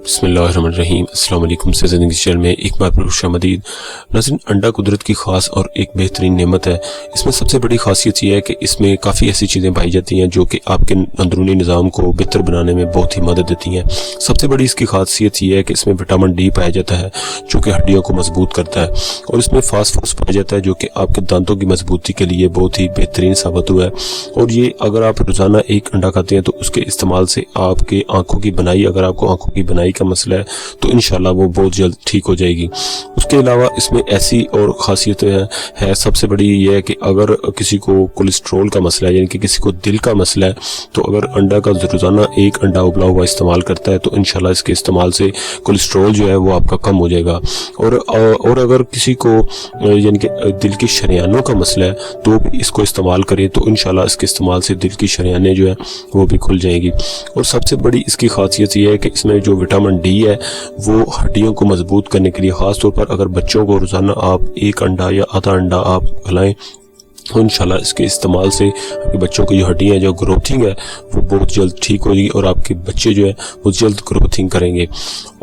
बिस्मिल्लाहिर्रहमानिर्रहीम। अस्सलाम वालेकुम से ज़िंदगी चैनल में एक बार फिर खुशामदीद। नाज़रीन, अंडा कुदरत की ख़ास और एक बेहतरीन नेमत है। इसमें सबसे बड़ी खासियत यह है कि इसमें काफ़ी ऐसी चीज़ें पाई जाती हैं जो कि आपके अंदरूनी निज़ाम को बेहतर बनाने में बहुत ही मदद देती हैं। सबसे बड़ी इसकी खासियत यह है कि इसमें विटामिन डी पाया जाता है जो कि हड्डियों को मजबूत करता है, और इसमें फास्फोरस पाया जाता है जो कि आपके दांतों की मजबूती के लिए बहुत ही बेहतरीन साबित हुआ है। और ये अगर आप रोज़ाना एक अंडा खाते हैं तो उसके इस्तेमाल से आपके आँखों की बनाई, अगर आपको आँखों की बनाई का मसला है तो इंशाल्लाह वो बहुत जल्द ठीक हो जाएगी। उसके अलावा इसमें ऐसी और खासियत है सबसे बड़ी ये है कि अगर किसी को कोलेस्ट्रॉल का मसला है, यानी कि किसी को दिल का मसला है, तो अगर अंडा का रोज़ाना एक अंडा उबला हुआ इस्तेमाल करता है तो इंशाल्लाह इसके इस्तेमाल से कोलेस्ट्रॉल जो है वो आपका कम हो जाएगा। और अगर किसी को यानी कि दिल की शरियानों का मसला है तो भी इसको इस्तेमाल करें तो इंशाल्लाह इसके इस्तेमाल से दिल की शरियानें जो है वो भी खुल जाएंगी। और सबसे बड़ी इसकी खासियत ये है कि इसमें जो विटामिन डी है वो हड्डियों को मजबूत करने के लिए, ख़ास तौर पर अगर बच्चों को रोज़ाना आप एक अंडा या आधा अंडा आप खिलाएं तो इंशाल्लाह इसके इस्तेमाल से आपके बच्चों की जो हड्डियाँ जो ग्रोथिंग है वो बहुत जल्द ठीक होगी और आपके बच्चे जो है वो जल्द ग्रोथिंग करेंगे।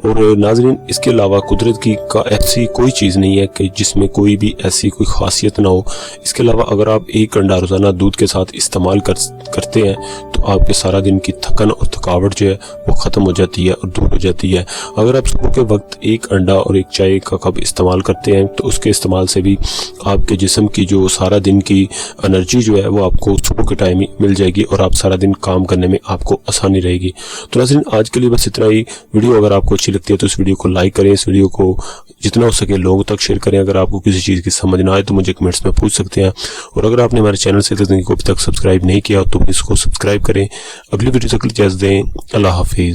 और नाज़रीन, इसके अलावा कुदरत की का ऐसी कोई चीज़ नहीं है कि जिसमें कोई भी ऐसी कोई खासियत ना हो। इसके अलावा अगर आप एक अंडा रोज़ाना दूध के साथ इस्तेमाल करते हैं तो आपके सारा दिन की थकन और थकावट जो है वो ख़त्म हो जाती है और दूर हो जाती है। अगर आप सुबह के वक्त एक अंडा और एक चाय का कप इस्तेमाल करते हैं तो उसके इस्तेमाल से भी आपके जिस्म की जो सारा दिन की एनर्जी जो है वो आपको सुबह के टाइम ही मिल जाएगी और आप सारा दिन काम करने में आपको आसानी रहेगी। तो नाज़रीन, आज के लिए बस इतना ही। वीडियो अगर आपको अच्छी लगती है तो इस वीडियो को लाइक करें, इस वीडियो को जितना हो सके लोगों तक शेयर करें। अगर आपको किसी चीज़ की समझ ना आए तो मुझे कमेंट्स में पूछ सकते हैं। और अगर आपने हमारे चैनल से ज़िंदगी को अभी तक सब्सक्राइब नहीं किया तो इसको सब्सक्राइब करें। अगली वीडियो तक इजाज़त दें। अल्लाह हाफिज़।